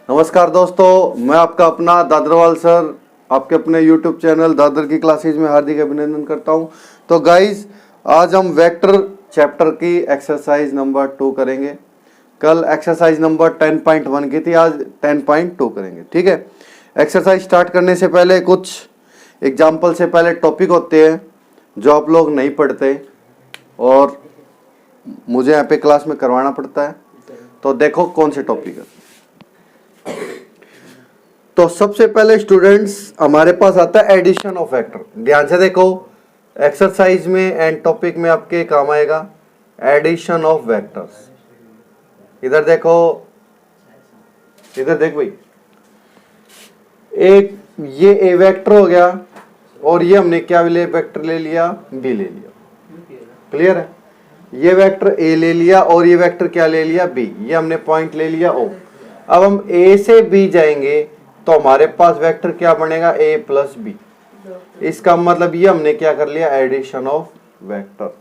नमस्कार दोस्तों, मैं आपका अपना दादरवाल सर आपके अपने YouTube चैनल दादर की क्लासेज में हार्दिक अभिनंदन करता हूं। तो गाइज, आज हम वेक्टर चैप्टर की एक्सरसाइज नंबर 2 करेंगे। कल एक्सरसाइज नंबर 10.1 की थी, आज 10.2 करेंगे। ठीक है, एक्सरसाइज स्टार्ट करने से पहले कुछ एग्जाम्पल से पहले टॉपिक होते हैं जो आप लोग नहीं पढ़ते और मुझे यहाँ पे क्लास में करवाना पड़ता है। तो देखो कौन से टॉपिक है। तो सबसे पहले स्टूडेंट्स हमारे पास आता है एडिशन ऑफ वेक्टर। ध्यान से देखो, एक्सरसाइज में एंड टॉपिक में आपके काम आएगा एडिशन ऑफ वेक्टर्स। इधर देखो, इधर देख भाई, एक ये ए वेक्टर हो गया और ये हमने क्या वेक्टर ले लिया, बी ले लिया। क्लियर है? ये वेक्टर ए ले लिया और ये वेक्टर क्या ले लिया, बी। ये हमने पॉइंट ले लिया ओ। अब हम ए से बी जाएंगे तो हमारे पास वेक्टर क्या बनेगा, ए प्लस बी। इसका मतलब ये हमने क्या कर लिया, एडिशन ऑफ वेक्टर।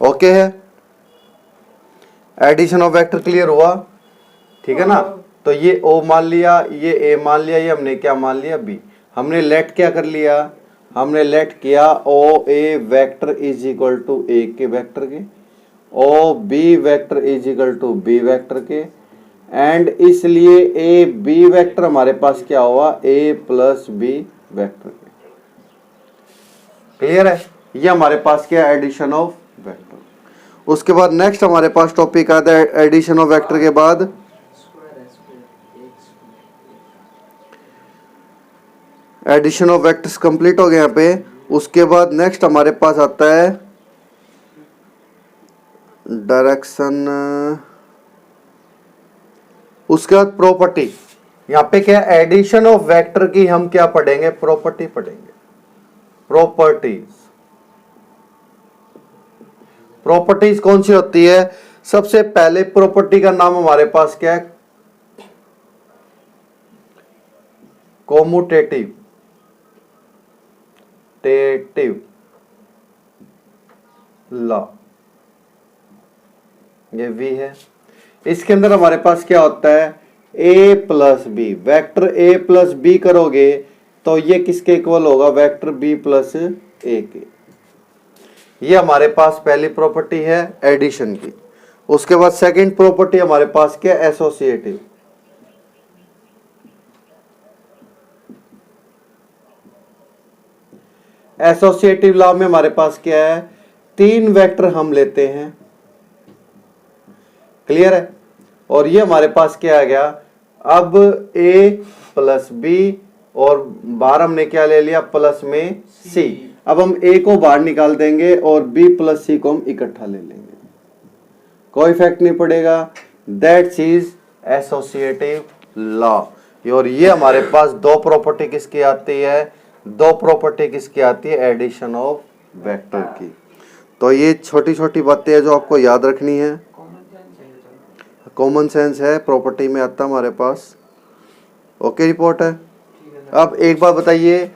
ओके है, एडिशन ऑफ वेक्टर क्लियर हुआ? ठीक है ना। तो ये ओ मान लिया, ये ए मान लिया, ये हमने क्या मान लिया, बी। हमने लेट क्या कर लिया, हमने लेट किया O A vector is equal to a k vector k, O B vector is equal to B vector k, and इसलिए ए बी वेक्टर हमारे पास क्या हुआ, a plus b vector k. Clear है? ये हमारे पास क्या है, एडिशन ऑफ वेक्टर। उसके बाद नेक्स्ट हमारे पास टॉपिक आता है एडिशन ऑफ वेक्टर के बाद एडिशन ऑफ वेक्टर्स कंप्लीट हो गया यहाँ पे। उसके बाद नेक्स्ट हमारे पास आता है डायरेक्शन। उसके बाद प्रॉपर्टी। यहाँ पे क्या एडिशन ऑफ वेक्टर की हम क्या पढ़ेंगे, प्रॉपर्टी पढ़ेंगे। प्रॉपर्टीज, प्रॉपर्टीज कौन सी होती है? सबसे पहले प्रॉपर्टी का नाम हमारे पास क्या है, कोमुटेटिव टेटिव लॉ, ये वी है। इसके अंदर हमारे पास क्या होता है, a plus b. Vector a plus b करोगे तो ये किसके इक्वल होगा, वेक्टर बी प्लस ए के। ये हमारे पास पहली प्रॉपर्टी है एडिशन की। उसके बाद सेकंड प्रॉपर्टी हमारे पास क्या, एसोसिएटिव। एसोसिएटिव लॉ में हमारे पास क्या है, तीन वेक्टर हम लेते हैं। क्लियर है? और ये हमारे पास क्या आ गया, अब ए प्लस बी और बार हमने क्या ले लिया, प्लस में सी। अब हम ए को बाहर निकाल देंगे और बी प्लस सी को हम इकट्ठा ले लेंगे, कोई इफेक्ट नहीं पड़ेगा। That's is associative law. और ये हमारे पास दो प्रॉपर्टी किसकी आती है, दो प्रॉपर्टी किसकी आती है, एडिशन ऑफ वेक्टर की। तो ये छोटी छोटी बातें हैं जो आपको याद रखनी है। कॉमन सेंस है, प्रॉपर्टी में आता हमारे पास। ओके, रिपोर्ट है। अब एक बात बताइए,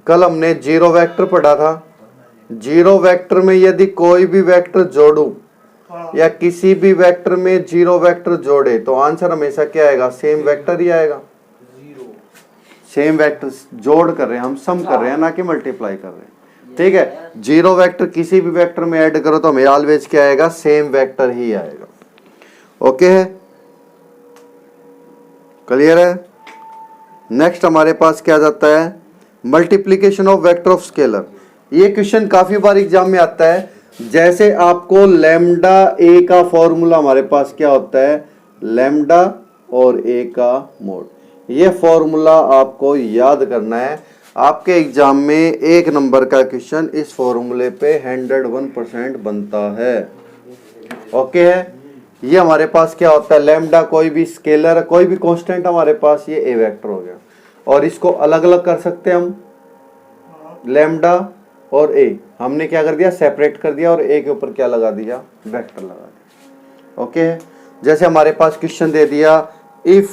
कल हमने जीरो वेक्टर पढ़ा था। जीरो वेक्टर में यदि कोई भी वेक्टर जोड़ूं या किसी भी वेक्टर में जीरो वेक्टर जोड़े तो आंसर हमेशा क्या आएगा, सेम वेक्टर ही आएगा। सेम वेक्टर जोड़ कर रहे हैं हम, सम कर रहे हैं, ना कि मल्टीप्लाई कर रहे हैं। ठीक है, जीरो वेक्टर किसी भी वेक्टर में ऐड करो तो हमें ऑलवेज क्या आएगा, सेम वेक्टर ही आएगा। ओके है, क्लियर है? नेक्स्ट हमारे पास क्या जाता है, multiplication of vector of scalar. ये क्वेश्चन काफी बार एग्जाम में आता है। जैसे आपको लैम्डा ए का फॉर्मूला हमारे पास क्या होता है, लैम्डा और ए का मोड। ये फॉर्मूला आपको याद करना है। आपके एग्जाम में एक नंबर का क्वेश्चन इस फॉर्मूले पे 101% बनता है। ओके है? ये हमारे पास क्या होता है, लैम्डा कोई भी स्केलर, कोई भी कांस्टेंट हमारे पास, ये ए वेक्टर हो गया। और इसको अलग अलग कर सकते हैं हम, लैम्डा और ए हमने क्या कर दिया, सेपरेट कर दिया और ए के ऊपर क्या लगा दिया, वेक्टर लगा दिया। ओके है? जैसे हमारे पास क्वेश्चन दे दिया, if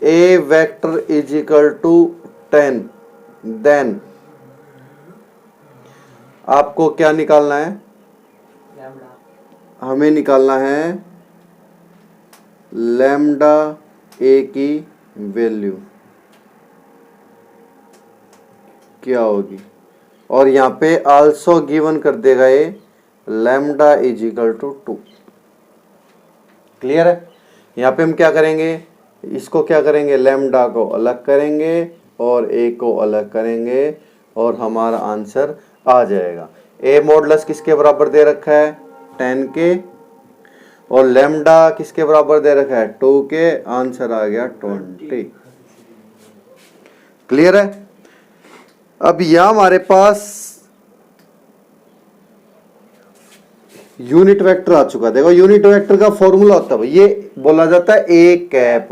a vector is equal to 10 then आपको क्या निकालना है, हमें निकालना है लैम्डा ए की वैल्यू क्या होगी, और यहाँ पे आल्सो गिवन कर देगा ये lambda is equal to 2। Clear है। यहाँ पे हम क्या करेंगे, इसको क्या करेंगे, लैम्डा को अलग करेंगे और ए को अलग करेंगे और हमारा आंसर आ जाएगा। ए मॉडुलस किसके बराबर दे रखा है 10 के, और लैम्डा किसके बराबर दे रखा है 2 के, आंसर आ गया 20। क्लियर है। अब यहां हमारे पास यूनिट वेक्टर आ चुका। देखो यूनिट वेक्टर का फॉर्मूला होता है, ये बोला जाता है ए कैप।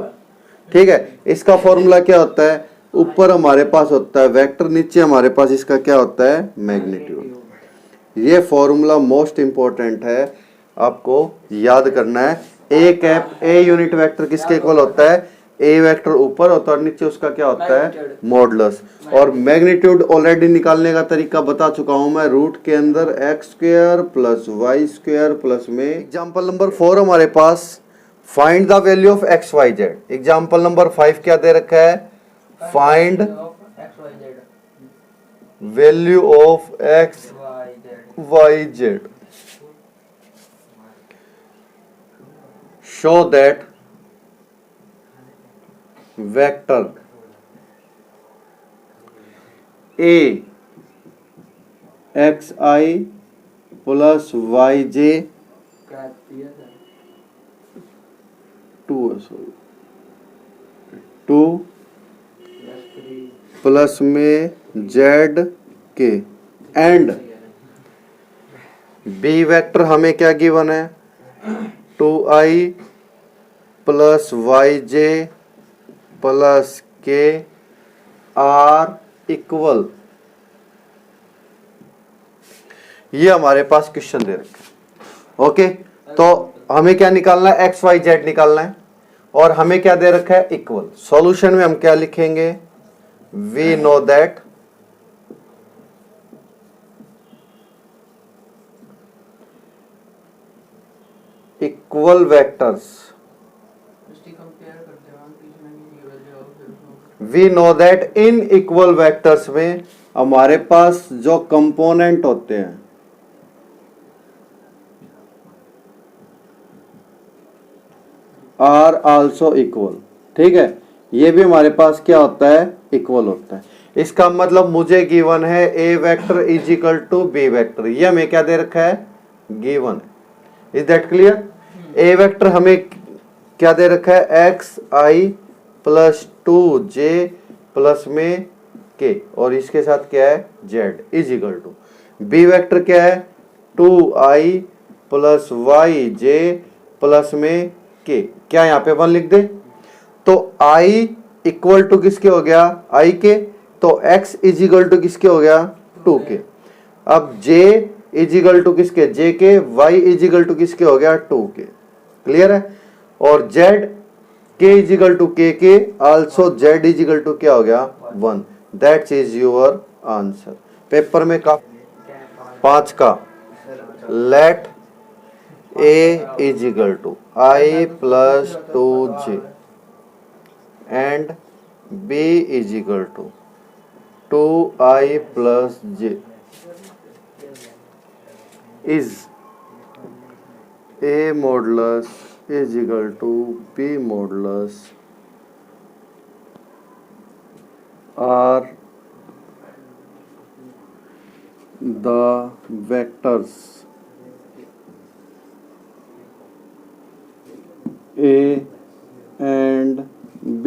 ठीक है, इसका फॉर्मूला क्या होता है, ऊपर हमारे पास होता है वेक्टर, नीचे हमारे पास इसका क्या होता है मैग्नीट्यूड। ये फॉर्मूला मोस्ट इंपॉर्टेंट है, आपको याद करना है। A cap, a unit vector किसके इक्वल होता है, ए वेक्टर ऊपर होता है और नीचे उसका क्या होता है मॉडुलस। और मैग्नीट्यूड ऑलरेडी निकालने का तरीका बता चुका हूं मैं, रूट के अंदर x square plus y square plus में। एग्जाम्पल नंबर 4 हमारे पास, find the value of x y z. Example number 5 क्या दे रखा है, find value of x y z, show that vector a x i plus y j 2 plus में z k, and b vector हमें क्या given है 2i plus y j plus k are equal. ये हमारे पास क्वेश्चन दे रखा है। Okay, तो हमें क्या निकालना है, एक्स वाई जेड निकालना है, और हमें क्या दे रखा है इक्वल। सॉल्यूशन में हम क्या लिखेंगे, we know that equal vectors, we know that in equal vectors में हमारे पास जो कंपोनेंट होते हैं आर आल्सो इक्वल। ठीक है, ये भी हमारे पास क्या होता है इक्वल होता है। इसका मतलब मुझे गिवन है a vector is equal to B vector, ये हमें क्या दे रखा है गिवन है। Is that clear. A vector हमें क्या दे रखा है x i plus 2j plus में के, और इसके साथ क्या है z is equal to. B vector क्या है 2i plus y j plus में के, क्या यहाँ पे 1 लिख दे, तो i इक्वल टू किसके हो गया i के, तो x इज इक्वल टू किसके हो गया 2 के। अब j इज इक्वल टू किसके j के, y इज इक्वल टू किसके हो गया 2 के। क्लियर है। और z k is equal to k also z is equal to क्या हो गया 1। That is your answer. Paper में का 5 का, let a is equal to i plus 2j and b is equal to 2i plus j is a modulus is equal to b modulus are the vectors a and b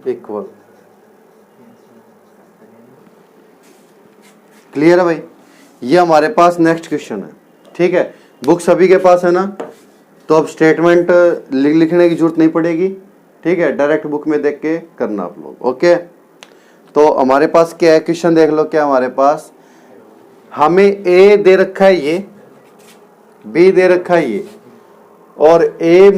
equal। Clear है भाई। ये हमारे पास next question है। ठीक है, book सभी के पास है ना, तो अब स्टेटमेंट लिखने की जरूरत नहीं पड़ेगी। ठीक है, डायरेक्ट बुक में देख के करना आप लोग। ओके, तो हमारे पास क्या है क्वेश्चन देख लो। क्या हमारे पास, हमें ए दे रखा है, ये बी दे रखा है ये, और A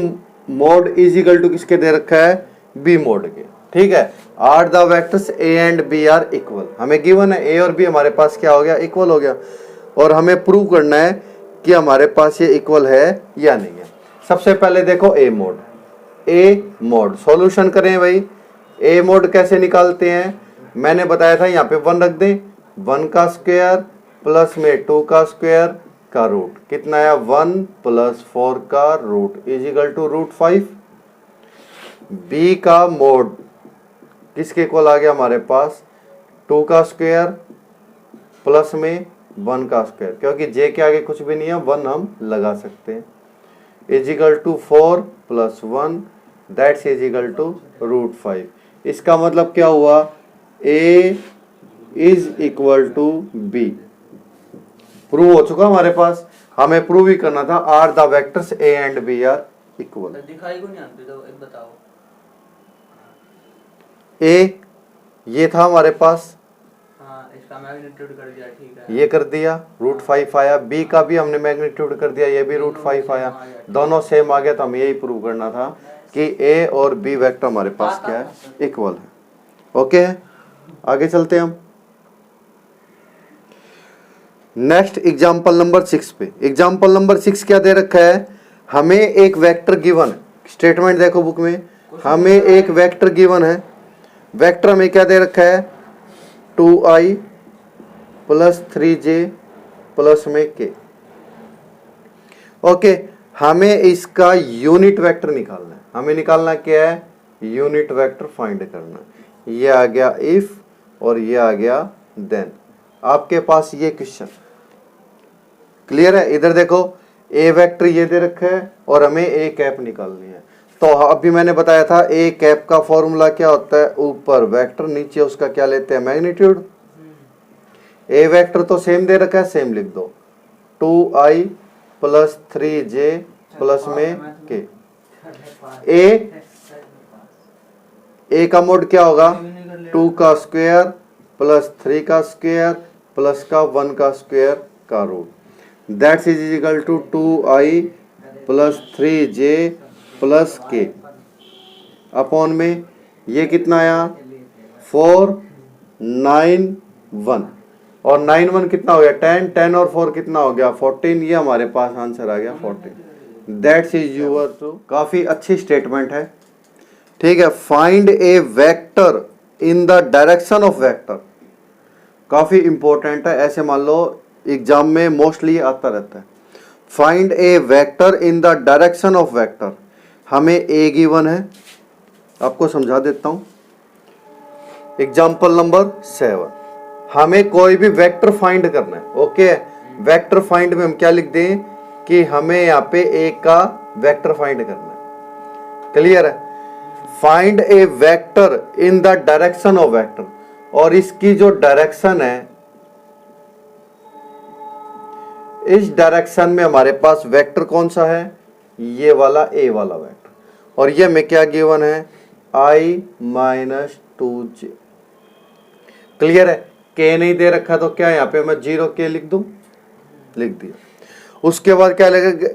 mod is equal to किसके दे रखा है बी मोड के। ठीक है, are the vectors A and B are equal. हमें गिवन है ए और बी हमारे पास क्या हो गया इक्वल हो गया, और हमें प्रूव करना है कि हमारे पास ये इक्वल है या नहीं है। सबसे पहले देखो ए मोड सॉल्यूशन करें भाई। ए मोड कैसे निकालते हैं, मैंने बताया था यहाँ पे 1 रख दें, 1 का स्क्वायर प्लस में 2 का स्क्वायर का रूट, कितना आया 1 प्लस 4 का root is equal to √5। B का मोड किसके इक्वल आ गया हमारे पास, 2 का स्क्वायर प्लस में 1 का स्क्वायर, क्योंकि जे के आगे कुछ भी नहीं है 1 हम लगा सकते हैं, is equal to 4 plus 1 that's is equal to √5। इसका मतलब क्या हुआ, a is equal to b. Prove हो चुका हमारे पास, हमें प्रूव ही करना था are the vectors A and B are equal. दिखाई को नहीं आते तो एक बताओ। ए ये था हमारे पास, हाँ इसका मैग्नीट्यूड कर दिया, ठीक है ये कर दिया √5 आया, बी का भी हमने मैग्नीट्यूड कर दिया, ये भी √5 आया, दोनों सेम आ गया। तो हमें यही प्रूव करना था कि ए और बी वेक्टर हमारे पास क्या है, इक्वल है। ओके है, आगे चलते हैं हम नेक्स्ट एग्जांपल नंबर 6 पे। एग्जांपल नंबर 6 क्या दे रखा है, हमें एक वेक्टर गिवन है, स्टेटमेंट देखो बुक में, हमें एक वेक्टर गिवन है, वेक्टर में क्या दे रखा है 2i प्लस 3j प्लस में k। ओके, हमें इसका यूनिट वेक्टर निकालना है, हमें निकालना क्या है, यूनिट वेक्टर फाइंड करना है। ये आ गया इफ और ये आ गया देन, आपके पास ये क्वेश्चन क्लियर है। इधर देखो ए वेक्टर ये दे रखा है और हमें ए कैप निकालनी है। तो अभी मैंने बताया था ए कैप का फॉर्मूला क्या होता है, ऊपर वेक्टर नीचे उसका क्या लेते हैं, मैग्नीट्यूड। ए वेक्टर तो सेम दे रखा है, सेम लिख दो 2i प्लस 3j प्लस में k। ए का मोड क्या होगा, 2 का स्क्वायर प्लस 3 का स्क्वायर प्लस का 1 का स्क्वायर का root, that's is equal to 2i plus 3j plus k upon में ये कितना आया 4 9 1 और 9 1 कितना हो गया 10, 10 और 4 कितना हो गया 14। ये हमारे पास आंसर आ गया 14। That's is your two. काफी अच्छी स्टेटमेंट है, ठीक है। Find a vector in the direction of vector, काफी इंपॉर्टेंट है, ऐसे मान लो एग्जाम में मोस्टली आता रहता है। Find a vector in the direction of vector, हमें ए गिवन है, आपको समझा देता हूं। एग्जाम्पल नंबर 7, हमें कोई भी वेक्टर फाइंड करना है। ओके, वेक्टर फाइंड में हम क्या लिख दें कि हमें यहाँ पे ए का वेक्टर फाइंड करना है, क्लियर है। Find a vector in the direction of vector, और इसकी जो डायरेक्शन है, इस डायरेक्शन में हमारे पास वेक्टर कौन सा है, ये वाला ए वाला वेक्टर, और ये में क्या गिवन है i माइनस 2j, क्लियर है। k नहीं दे रखा तो क्या यहाँ पे मैं 0k लिख दूं, लिख दिया। उसके बाद क्या लगेगा,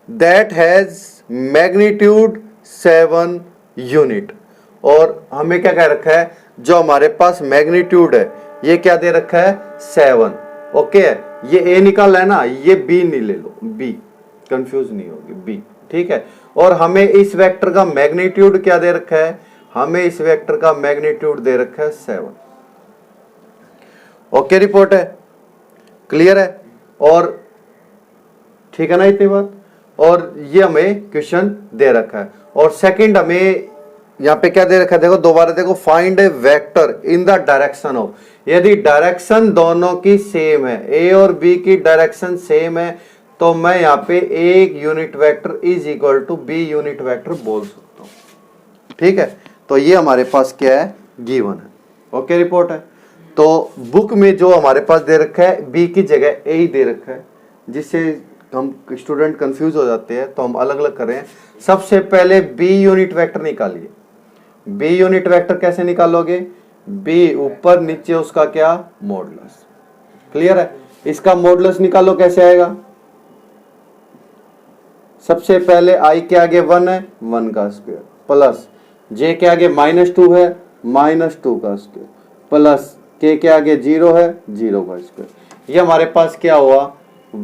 दैट हैज मैग्नीट्यूड 7 यूनिट, और हमें क्या कह रखा है, जो हमारे पास मैग्नीट्यूड है ये क्या दे रखा है 7। ओके, ये ए निकालना है ना, ये बी नहीं ले लो, बी कंफ्यूज नहीं होगी, बी ठीक है। और हमें इस वेक्टर का मैग्नीट्यूड क्या दे रखा है, हमें इस वेक्टर का मैग्नीट्यूड दे रखा है 7। ओके, रिपोर्ट है, क्लियर है, और ठीक है ना इतनी बात। और ये हमें क्वेश्चन दे रखा है। और सेकंड हमें यहाँ पे क्या दे रखा है, देखो दोबारा देखो, find a vector in the direction of, यदि डायरेक्शन दोनों की सेम है, ए और बी की डायरेक्शन सेम है, तो मैं यहाँ पे एक unit vector is equal to B unit vector बोल सकता हूँ, ठीक है। तो ये हमारे पास क्या है, गिवन है। ओके, रिपोर्ट है। तो बुक में जो हमारे पास दे रखा है बी की जगह ए ही दे रखा है, जिससे हम स्टूडेंट कंफ्यूज हो जाते हैं, तो हम अलग अलग करें। सबसे पहले बी यूनिट वेक्टर निकालिए। बी यूनिट वेक्टर कैसे निकालोगे, बी ऊपर नीचे उसका क्या मॉडुलस, क्लियर है। इसका मॉडुलस निकालो, कैसे आएगा, सबसे पहले आई के आगे 1 है, 1 का स्क्वायर, प्लस जे के आगे -2 है, -2 का स्क्वायर, प्लस के आगे 0 है, 0 का स्क्वायर। ये हमारे पास क्या हुआ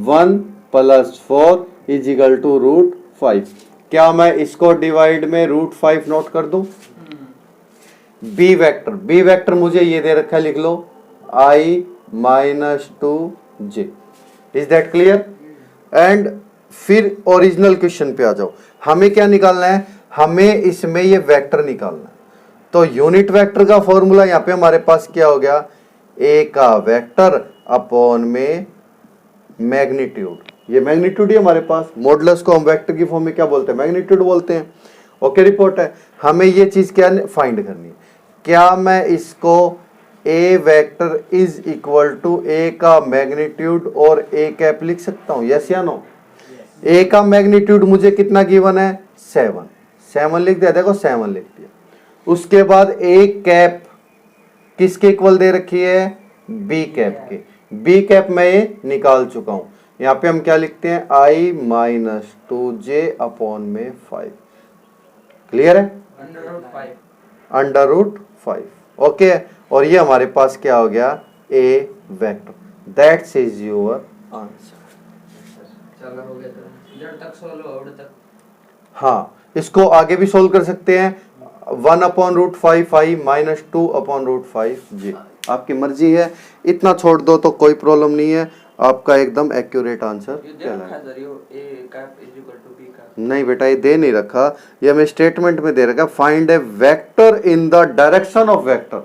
1 +4 इजिकल टू √5। क्या मैं इसको डिवाइड में √5 नोट कर दूं? बी वेक्टर मुझे ये दे रखा है, लिख लो I - 2j। Is that clear? And फिर ओरिजिनल क्वेश्चन पे आ जाओ। हमें क्या निकालना है? हमें इसमें ये वेक्टर निकालना है। तो यूनिट वेक्टर का फॉर्मूला यहां पे हमारे पास क्या हो गया? ए का वेक्टर अपॉन में मैग्नीट्यूड। ये मैग्नीट्यूड ही हमारे पास, मॉडुलस को हम वेक्टर की फॉर्म में क्या बोलते हैं? मैग्नीट्यूड बोलते हैं। ओके, रिपोर्ट है। हमें ये चीज क्या फाइंड करनी है? क्या मैं इसको ए वेक्टर इज इक्वल टू ए का मैग्नीट्यूड और ए कैप लिख सकता हूं? यस या नो? ए का मैग्नीट्यूड मुझे कितना गिवन है? 7 लिख दिया, देखो 7 लिख दिया। उसके बाद ए कैप किसके इक्वल दे रखी है? बी कैप के। बी कैप मैं ये निकाल चुका हूं। यहां पे हम क्या लिखते हैं? I - 2j अपॉन में 5। क्लियर है? √5। ओके, और ये हमारे पास क्या हो गया? A vector. That's is your answer. चलो हो गया, तो जड़ तक सोल्व हो तक। हाँ, इसको आगे भी सोल्व कर सकते हैं। 1/√5 I - 2/√5 j। आपकी मर्जी है, इतना छोड़ दो तो कोई प्रॉब्लम नहीं है, आपका एकदम एक्यूरेट आंसर कहलाएगा। नहीं बेटा, ये दे नहीं रखा, ये हमें स्टेटमेंट में दे रखा। Find a vector in the direction of vector.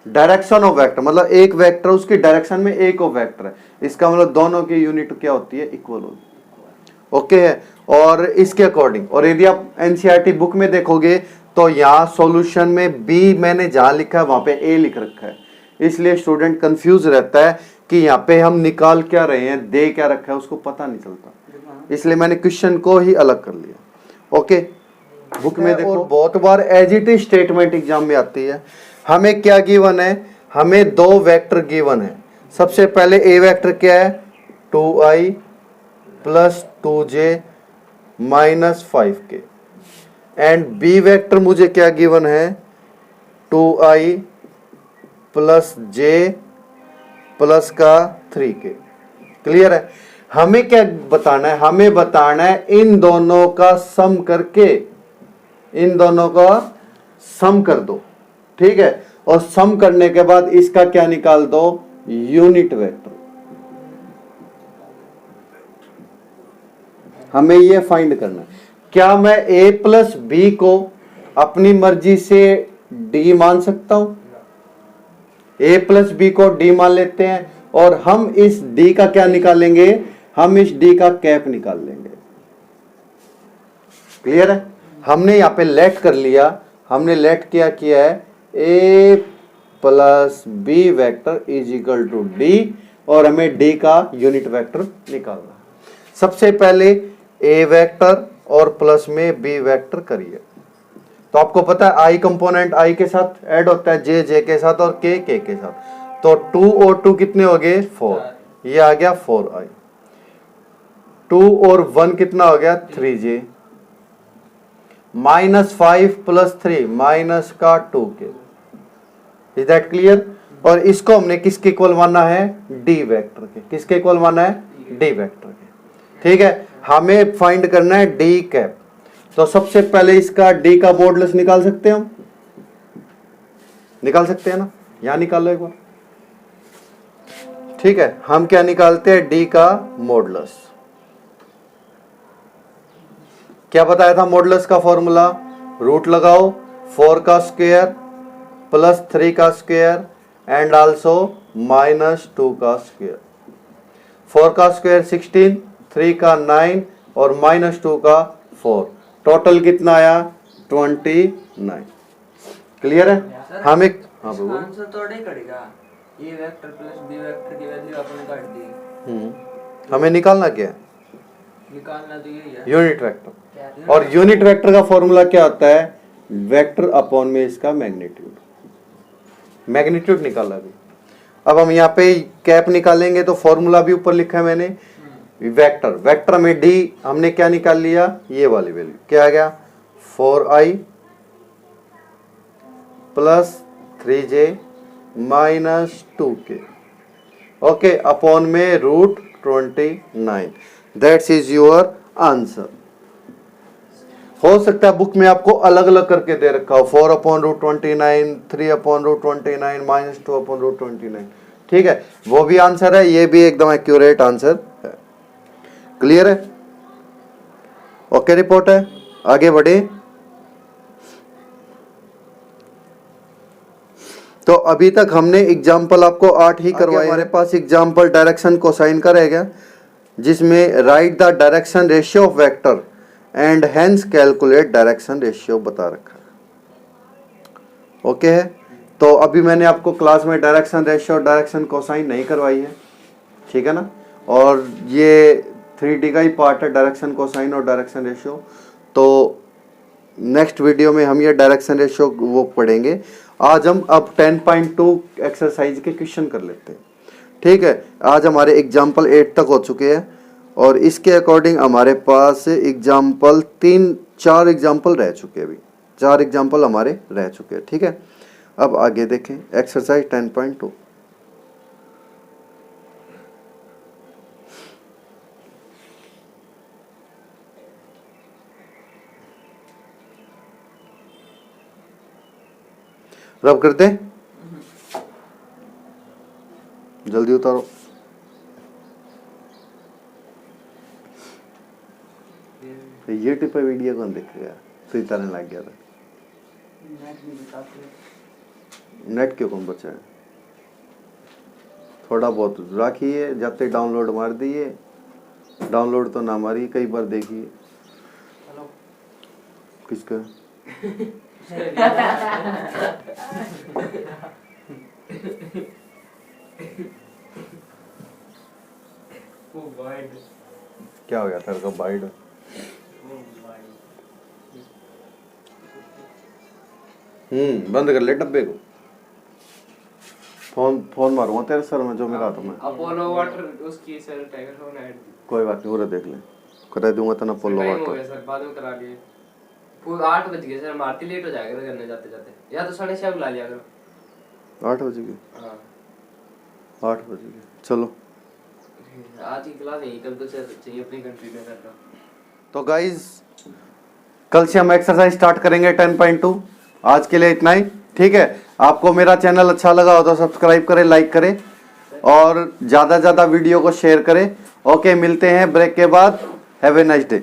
Direction of vector मतलब एक वेक्टर उसकी डायरेक्शन में एक और वेक्टर है, इसका मतलब दोनों की यूनिट क्या होती है? इक्वल होगी। ओके है। और इसके अकॉर्डिंग, और यदि आप एनसीईआरटी बुक में देखोगे तो यहाँ सॉल्यूशन में बी मैंने जहां लिखा है वहां पे ए लिख रखा है, इसलिए स्टूडेंट कंफ्यूज रहता है कि यहाँ पे हम निकाल क्या रहे हैं, दे क्या रखा है, उसको पता नहीं चलता। इसलिए मैंने क्वेश्चन को ही अलग कर लिया। ओके, बुक में देखो, बहुत बार as it is statement exam में आती है। हमें क्या गिवन है? हमें दो वेक्टर गिवन है। सबसे पहले ए वेक्टर क्या है? 2i + 2j - 5k। And b vector मुझे क्या गिवन है? 2i + j + 3k। क्लियर है? हमें क्या बताना है? हमें बताना है इन दोनों का सम करके, इन दोनों का सम कर दो, ठीक है? और सम करने के बाद इसका क्या निकाल दो? Unit vector. हमें ये फाइंड करना है। क्या मैं a + b को अपनी मर्जी से d मान सकता हूं? a + b को d मान लेते हैं और हम इस d का क्या निकालेंगे? हम इस d का कैप निकाल लेंगे। क्लियर है? हमने यहां पे लेट कर लिया, हमने लेट क्या किया है? a + b vector is equal to d, और हमें d का यूनिट वेक्टर निकालना। सबसे पहले a वेक्टर और प्लस में b वेक्टर करिए। तो आपको पता है i कंपोनेंट i के साथ ऐड होता है, j के साथ और k के साथ। तो 2 और 2 कितने हो गए? 4। ये आ गया 4i। 2 और 1 कितना हो गया? 3j। -5 + 3 माइनस का 2k। Is that clear? और इसको हमने किसके इक्वल माना है? d वेक्टर के। किसके इक्वल माना है? d वेक्टर के। ठीक है, हमें फाइंड करना है d कैप। तो सबसे पहले इसका d का मॉडुलस निकाल सकते हैं हम? निकाल सकते हैं ना? यहां निकाल लो एक बार। ठीक है, हम क्या निकालते हैं? d का मॉडुलस। क्या बताया था मॉडुलस का फॉर्मूला? रूट लगाओ 4 का स्क्वायर प्लस 3 का स्क्वायर एंड आल्सो -2 का स्क्वायर। 4 का स्क्वायर 16, 3 का 9 और -2 का 4। टोटल कितना आया? 29। क्लियर है? हम एक आंसर थोड़े करेगा। ये वेक्टर प्लस बी वेक्टर की वैल्यू अपन काट दी। हमें निकालना क्या है? निकालना तो यही है, यूनिट वेक्टर। और यूनिट वेक्टर का फॉर्मूला क्या होता है? वेक्टर अपॉन में इसका मैग्नीट्यूड। मैग्नीट्यूड निकाला भी। अब हम यहाँ पे कैप निकालेंगे तो फॉर्मूला भी ऊपर लिखा है मैंने। वेक्टर में d हमने क्या निकाल लिया? ये वाली वैल्यू क्या आ गया? 4i + 3j - 2k। Okay, upon में √29। That's is your answer. हो सकता है बुक में आपको अलग अलग करके दे रखा हो, 4/√29, 3/√29, -2/√29, ठीक है, वो भी आंसर है, ये भी एकदम एक्यूरेट आंसर है। क्लियर है? ओके रिपोर्ट है, आगे बढ़े। तो अभी तक हमने एग्जाम्पल आपको 8 ही करवाए। हमारे पास एग्जाम्पल डायरेक्शन कोसाइन का रहेगा, जिसमें right the direction ratio of vector and hence calculate direction ratio बता रखा है। ओके है, तो अभी मैंने आपको क्लास में डायरेक्शन रेशियो और डायरेक्शन कोसाइन नहीं करवाई है, ठीक है ना, और ये 3D का ही पार्ट है, डायरेक्शन कोसाइन और डायरेक्शन रेशियो। तो नेक्स्ट वीडियो में हम ये डायरेक्शन रेशियो वो पढ़ेंगे। आज हम अब 10.2 एक्सरसाइज के क्वेश्चन कर लेते हैं, ठीक है। आज हमारे एग्जाम्पल 8 तक हो चुके हैं और इसके अकॉर्डिंग हमारे पास एग्जाम्पल 4 एग्जाम्पल रह चुके हैं, अभी 4 एग्जाम्पल हमारे रह चुके हैं, ठीक है। अब आगे देखें एक्सरसाइज 10.2। रब करते हैं, जल्दी उतारो। यूट्यूब पे वीडियो कौन देखेगा, तो इतना लग गया था। नेट क्यों कौन बचा है, थोड़ा बहुत रखिए, जब तक डाउनलोड मार दिए, डाउनलोड तो ना मारिए, कई बार देखिए। किसका क्या हो गया तेरे को बाइड? बंद कर ले डब्बे को, फोन मारूंगा तेरे सर में जो मेरा हाथ में। अपोलो वाटर उसकी सर टाइगर फोन ऐड, कोई बात नहीं, पूरा देख ले, करा दूंगा तो ना अपोलो वाटर। हो गया सर, बाद में करा लिए। पूरा 8 बज गए सर, मारती लेट हो जाएगा करने जाते जाते, या तो 6:30 बुला लिया करो। 8 बज गए? हाँ 8 बज गए, चलो आज की क्लास यही, कल तो चाहिए अपनी कंट्री में करना। तो गाइज कल से हम एक्सरसाइज स्टार्ट करेंगे 10.2। आज के लिए इतना ही, ठीक है। आपको मेरा चैनल अच्छा लगा हो तो सब्सक्राइब करें, लाइक करें और ज़्यादा वीडियो को शेयर करें। ओके, मिलते हैं ब्रेक के बाद। Have a nice day.